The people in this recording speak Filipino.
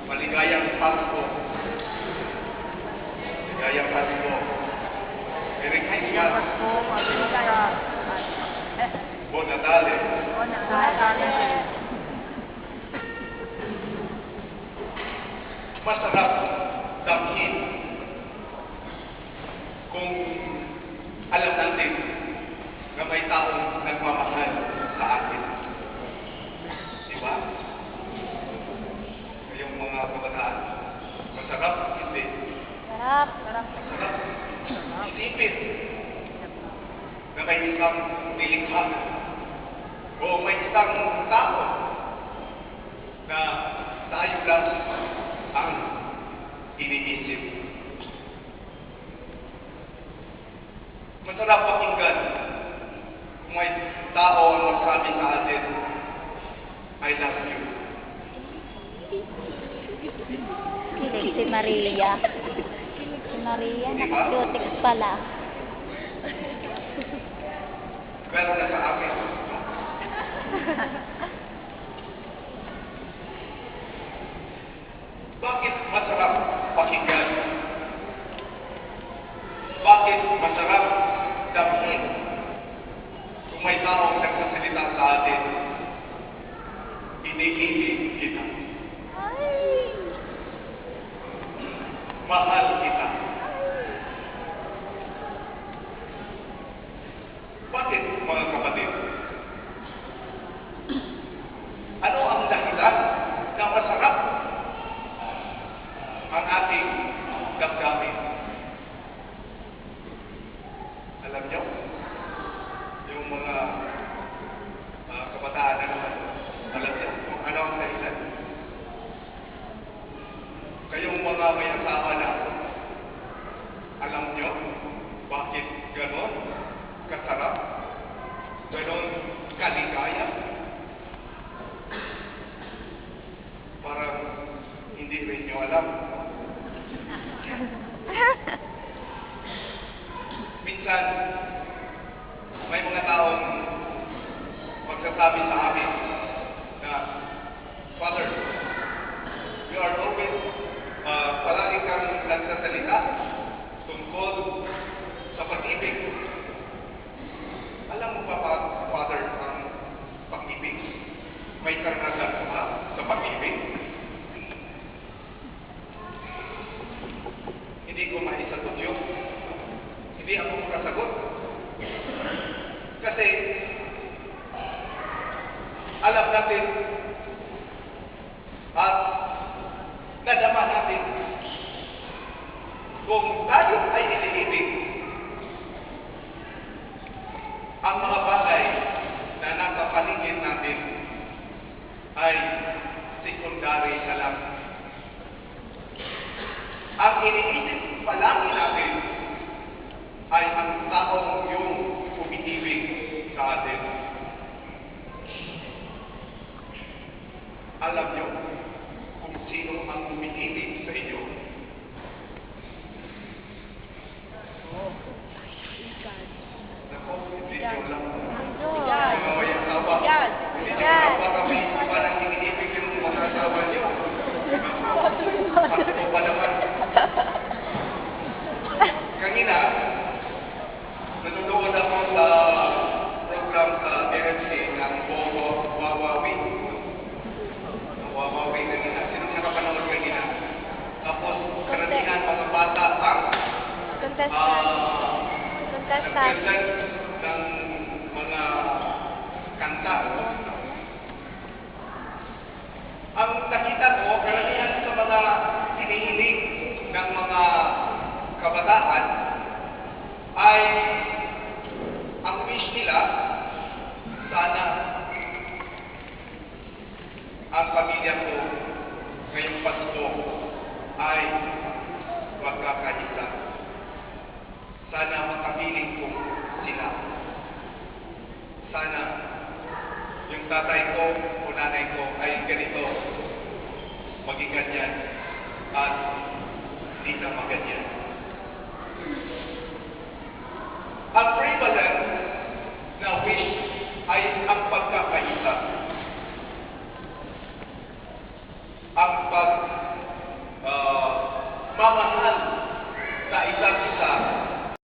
Maligayang Pasko. Maligayang Pasko. Merry Christmas. Buon Natale. Buon Natale. Masarap damhin kung alam natin na may taong nagmamahal sa atin. Diba? Ngayong mga kabataan, masarap, hindi. Sarap. Masarap. Isipin na may isang nilikha o may isang tao na tayo lang ang iniisip. Masarap pakinggan kung may tao ang magsabi sa atin, I love you. Kilig si Maria. Si Maria, naka-cutics pala. Pero na sa amin. Bakit masarap pakinggan? Bakit masarap damhin? Kung may taong nagsasalita sa atin, iniibig kita. Mahal kita. Bakit, mga kapatid? Ano ang dahilan na masarap ang ating damdamin? Alam niyo? Yung mga kabataan na naman, alam niyo kung ano ang dahilan? Kayong mga may asawa na, alam niyo bakit ganon kasarap? Ganon kaligaya? Parang hindi rin niyo alam. Minsan, may mga taong magsasabi sa amin na, Father, you are always palagi kang nagsasalita tungkol sa pag-ibig. Alam mo ba, Father, ang pag-ibig? May karanasan ba sa pag-ibig? Hindi ko maisagot yun. Hindi ako makasagot. Kasi alam natin at nadama natin kung tayo ay iniibig, ang mga bagay na nasa paligid natin ay sekundary na lang. Ang iniisip palagi natin ay ang taong yung umiibig sa atin. Alam niyo kung sino ang umiibig sa inyo. Nako, hindi nyo lang. Mga may asawa. Hindi nyo lang parang iniibig yung mga asawa niyo. Ako pa naman. Kanina, nanonood ako sa program sa RMC ng Wawawi. Wawawi kanina. Sinong nakapanood kanina? Tapos, karamihan mga bata ang nag-present ng mga kanta. Ang nakita ko, karamihan sa mga hinihiling ng mga kabataan ay ang wish nila, sana ang pamilya ko ngayong Pasko ay magkakaisa. Sana makapiling ko sila. Sana yung tatay ko o nanay ko ay ganito, maging ganyan, at hindi na maganyan. Ang prevalent na wish ay ang pagkakaisa. Ang magmamahal sa isa't isa